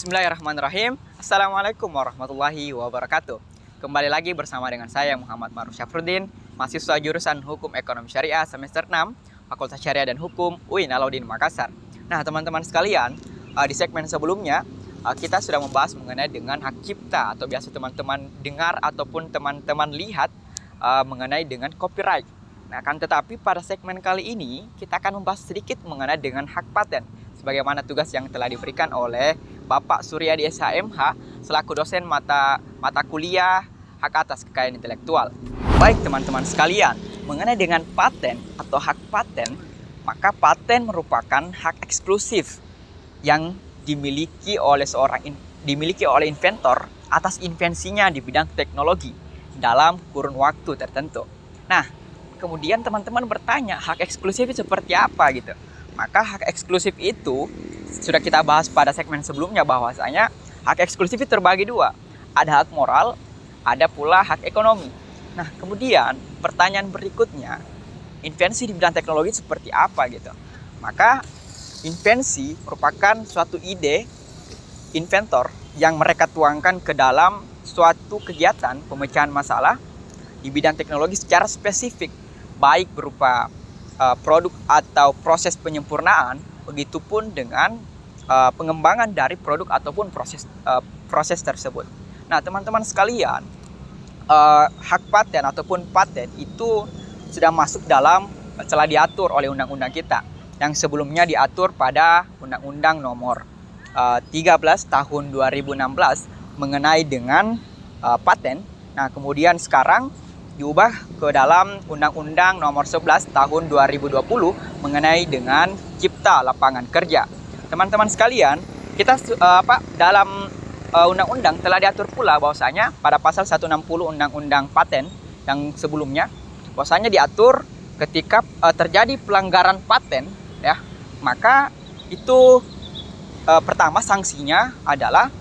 Bismillahirrahmanirrahim. Assalamualaikum warahmatullahi wabarakatuh. Kembali lagi bersama dengan saya Muhammad Maruf Syafruddin, mahasiswa jurusan Hukum Ekonomi Syariah semester 6, Fakultas Syariah dan Hukum UIN Alauddin Makassar. Nah, teman-teman sekalian, di segmen sebelumnya kita sudah membahas mengenai dengan hak cipta atau biasa teman-teman dengar ataupun teman-teman lihat mengenai dengan copyright. Nah, kan tetapi pada segmen kali ini kita akan membahas sedikit mengenai dengan hak paten, sebagaimana tugas yang telah diberikan oleh Bapak Suryadi SHMH selaku dosen mata kuliah hak atas kekayaan intelektual. Baik teman-teman sekalian, mengenai dengan paten atau hak paten, maka paten merupakan hak eksklusif yang dimiliki oleh inventor atas invensinya di bidang teknologi dalam kurun waktu tertentu. Nah, kemudian teman-teman bertanya, hak eksklusif itu seperti apa gitu? Maka hak eksklusif itu sudah kita bahas pada segmen sebelumnya, bahwasanya hak eksklusif itu terbagi dua. Ada hak moral, ada pula hak ekonomi. Nah, kemudian pertanyaan berikutnya, invensi di bidang teknologi seperti apa gitu? Maka invensi merupakan suatu ide inventor yang mereka tuangkan ke dalam suatu kegiatan pemecahan masalah di bidang teknologi secara spesifik, baik berupa produk atau proses penyempurnaan, begitupun dengan pengembangan dari produk ataupun proses tersebut. Nah, teman-teman sekalian, hak paten ataupun paten itu sudah masuk dalam telah diatur oleh undang-undang kita yang sebelumnya diatur pada Undang-Undang Nomor 13 Tahun 2016 mengenai dengan paten. Nah, kemudian sekarang diubah ke dalam Undang-Undang Nomor 11 Tahun 2020 mengenai dengan Cipta Lapangan Kerja. Teman-teman sekalian, kita dalam undang-undang telah diatur pula bahwasanya pada pasal 160 Undang-Undang Paten yang sebelumnya, bahwasanya diatur ketika terjadi pelanggaran paten, ya, maka itu pertama sanksinya adalah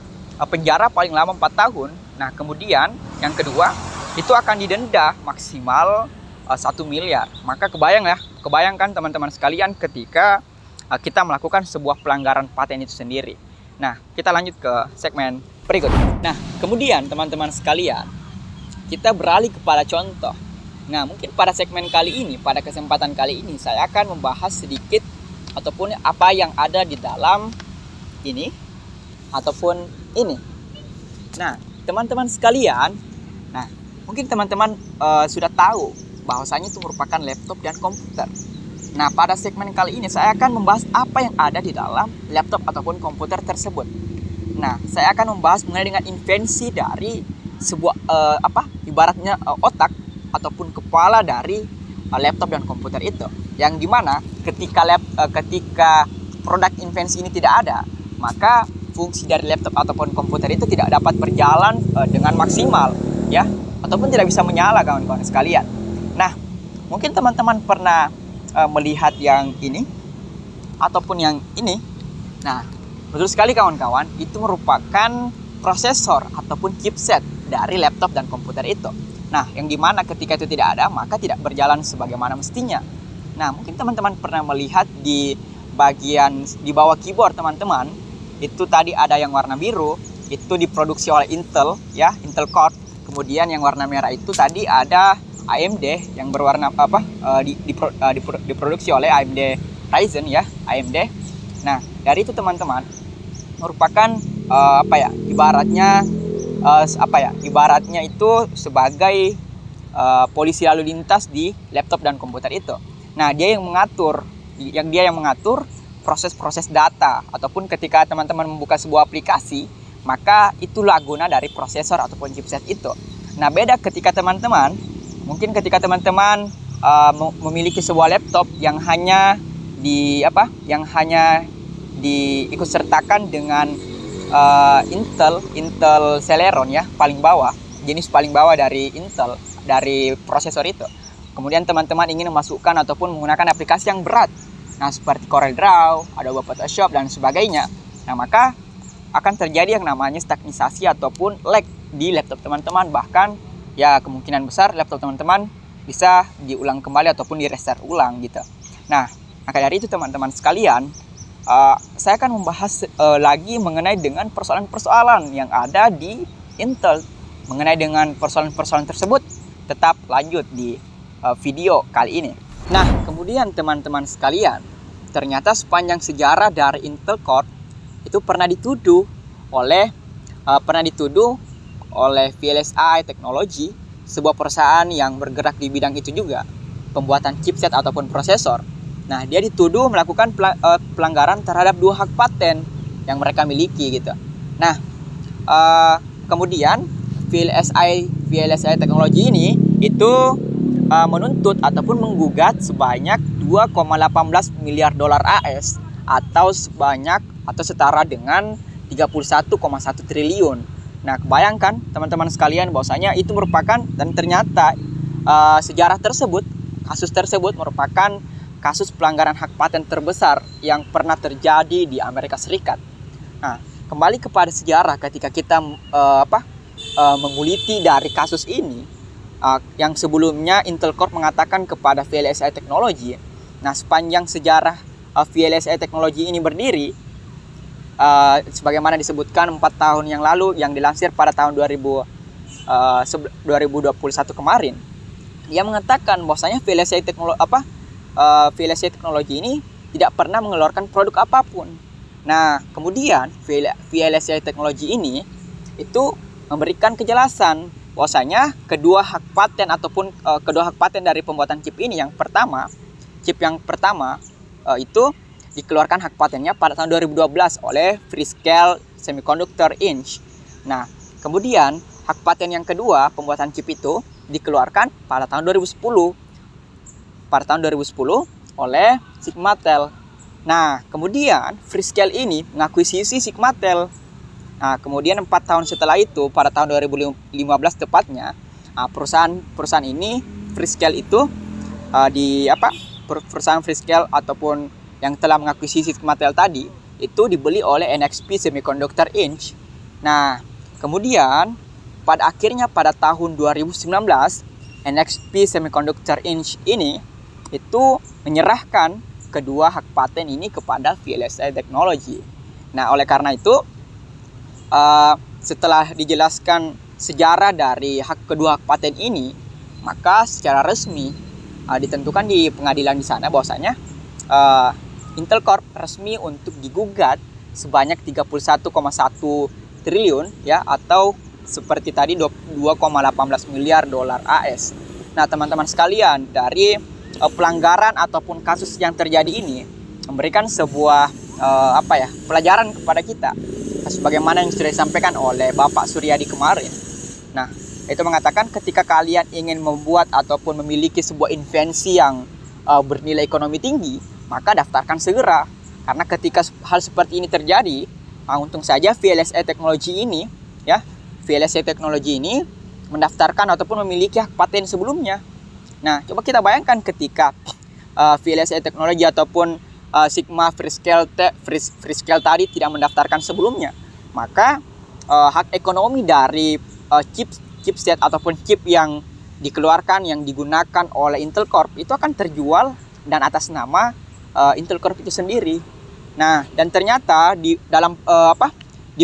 penjara paling lama 4 tahun. Nah, kemudian yang kedua itu akan didenda maksimal 1 miliar. Maka kebayangkan teman-teman sekalian ketika kita melakukan sebuah pelanggaran paten itu sendiri. Nah, kita lanjut ke segmen berikutnya. Nah, kemudian teman-teman sekalian, kita beralih kepada contoh. Nah, mungkin pada segmen kali ini, pada kesempatan kali ini, saya akan membahas sedikit ataupun apa yang ada di dalam ini ataupun ini. Nah, teman-teman sekalian, mungkin teman-teman sudah tahu bahwasanya itu merupakan laptop dan komputer. Nah, pada segmen kali ini saya akan membahas apa yang ada di dalam laptop ataupun komputer tersebut. Nah, saya akan membahas mengenai dengan invensi dari sebuah ibaratnya otak ataupun kepala dari laptop dan komputer itu. Yang dimana ketika produk invensi ini tidak ada, maka fungsi dari laptop ataupun komputer itu tidak dapat berjalan dengan maksimal, ya, ataupun tidak bisa menyala, kawan-kawan sekalian. Nah, mungkin teman-teman pernah melihat yang ini ataupun yang ini. Nah, betul sekali kawan-kawan, itu merupakan prosesor ataupun chipset dari laptop dan komputer itu. Nah, yang dimana ketika itu tidak ada, maka tidak berjalan sebagaimana mestinya. Nah, mungkin teman-teman pernah melihat di bagian di bawah keyboard teman-teman, itu tadi ada yang warna biru, itu diproduksi oleh Intel, ya, Intel Core. Kemudian yang warna merah itu tadi ada AMD yang berwarna diproduksi oleh AMD Ryzen, ya, AMD. Nah, dari itu teman-teman merupakan ibaratnya itu sebagai polisi lalu lintas di laptop dan komputer itu. Nah, dia yang mengatur proses-proses data, ataupun ketika teman-teman membuka sebuah aplikasi, maka itulah guna dari prosesor ataupun chipset itu. Nah, beda ketika teman-teman memiliki sebuah laptop yang hanya diikutsertakan dengan Intel Celeron, ya, jenis paling bawah dari Intel, dari prosesor itu. Kemudian teman-teman ingin memasukkan ataupun menggunakan aplikasi yang berat, nah, seperti CorelDRAW, Adobe Photoshop dan sebagainya. Nah, maka akan terjadi yang namanya stagnisasi ataupun lag di laptop teman-teman. Bahkan, ya, kemungkinan besar laptop teman-teman bisa diulang kembali ataupun di restart ulang gitu. Nah, maka dari itu teman-teman sekalian, saya akan membahas lagi mengenai dengan persoalan-persoalan yang ada di Intel. Mengenai dengan persoalan-persoalan tersebut, tetap lanjut di video kali ini. Nah, kemudian teman-teman sekalian, ternyata sepanjang sejarah dari Intel Corp itu pernah dituduh oleh VLSI Technology, sebuah perusahaan yang bergerak di bidang itu juga, pembuatan chipset ataupun prosesor. Nah, dia dituduh melakukan pelanggaran terhadap 2 hak paten yang mereka miliki gitu. Nah, kemudian VLSI Technology ini itu menuntut ataupun menggugat sebanyak 2,18 miliar dolar AS atau setara dengan 31,1 triliun. Nah, bayangkan teman-teman sekalian bahwasanya itu merupakan, dan ternyata kasus tersebut merupakan kasus pelanggaran hak paten terbesar yang pernah terjadi di Amerika Serikat. Nah, kembali kepada sejarah ketika kita menguliti dari kasus ini, yang sebelumnya Intel Corp mengatakan kepada VLSI Technology. Nah, sepanjang sejarah VLSI Technology ini berdiri, sebagaimana disebutkan 4 tahun yang lalu yang dilansir pada tahun 2021 kemarin, dia mengatakan bahwasanya VLSI Technology ini tidak pernah mengeluarkan produk apapun. Nah, kemudian VLSI Technology ini itu memberikan kejelasan bahwasanya kedua hak paten dari pembuatan chip ini, chip yang pertama itu dikeluarkan hak patennya pada tahun 2012 oleh Freescale Semiconductor Inc. Nah, kemudian hak paten yang kedua pembuatan chip itu dikeluarkan pada tahun 2010 oleh Sigmatel. Nah, kemudian Freescale ini mengakuisisi Sigmatel. Nah, kemudian 4 tahun setelah itu, pada tahun 2015 tepatnya, perusahaan ini, Freescale itu, perusahaan Freescale ataupun yang telah mengakuisisi Sigmatel tadi, itu dibeli oleh NXP Semiconductor Inc. Nah, kemudian pada tahun 2019, NXP Semiconductor Inc. ini itu menyerahkan kedua hak paten ini kepada VLSI Technology. Nah, oleh karena itu, setelah dijelaskan sejarah dari kedua hak paten ini, maka secara resmi ditentukan di pengadilan di sana bahwasanya Intel Corp resmi untuk digugat sebanyak 31,1 triliun ya, atau seperti tadi 2,18 miliar dolar AS. Nah, teman-teman sekalian, dari pelanggaran ataupun kasus yang terjadi ini memberikan sebuah pelajaran kepada kita, sebagaimana yang sudah disampaikan oleh Bapak Suryadi kemarin. Nah, itu mengatakan ketika kalian ingin membuat ataupun memiliki sebuah invensi yang bernilai ekonomi tinggi, maka daftarkan segera. Karena ketika hal seperti ini terjadi, untung saja VLSI Technology ini mendaftarkan ataupun memiliki hak paten sebelumnya. Nah, coba kita bayangkan ketika VLSI Technology ataupun Sigma Freescale tadi tidak mendaftarkan sebelumnya, maka hak ekonomi dari chipset ataupun chip yang dikeluarkan, yang digunakan oleh Intel Corp itu akan terjual dan atas nama Intel Corp itu sendiri. Nah, dan ternyata di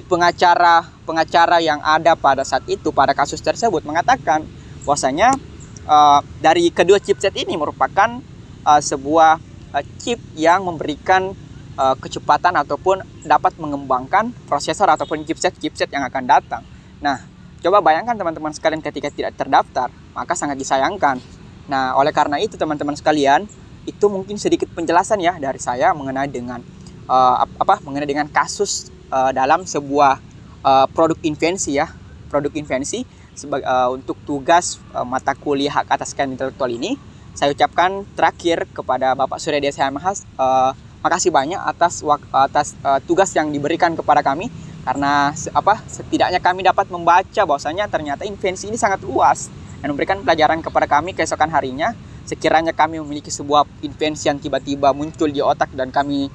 pengacara yang ada pada saat itu, pada kasus tersebut, mengatakan bahwasanya dari kedua chipset ini merupakan sebuah chip yang memberikan kecepatan ataupun dapat mengembangkan prosesor ataupun chipset yang akan datang. Nah, coba bayangkan teman-teman sekalian ketika tidak terdaftar, maka sangat disayangkan. Nah, oleh karena itu teman-teman sekalian, itu mungkin sedikit penjelasan ya dari saya mengenai dengan kasus dalam sebuah produk invensi untuk tugas mata kuliah hak atas kekayaan intelektual ini. Saya ucapkan terakhir kepada Bapak Suryadi Shmh, makasih banyak atas tugas yang diberikan kepada kami, karena setidaknya kami dapat membaca bahwasanya ternyata invensi ini sangat luas dan memberikan pelajaran kepada kami keesokan harinya. Sekiranya kami memiliki sebuah invensi yang tiba-tiba muncul di otak dan kami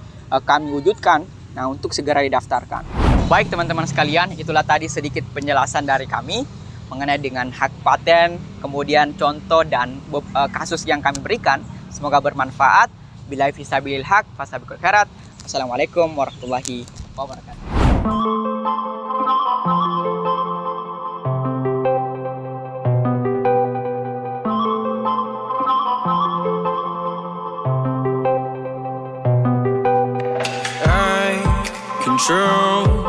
wujudkan, nah untuk segera didaftarkan. Baik teman-teman sekalian, itulah tadi sedikit penjelasan dari kami mengenai dengan hak paten, kemudian contoh dan kasus yang kami berikan. Semoga bermanfaat. Billahi fisabilil haq, fastabiqul khairat. Assalamualaikum warahmatullahi wabarakatuh. I control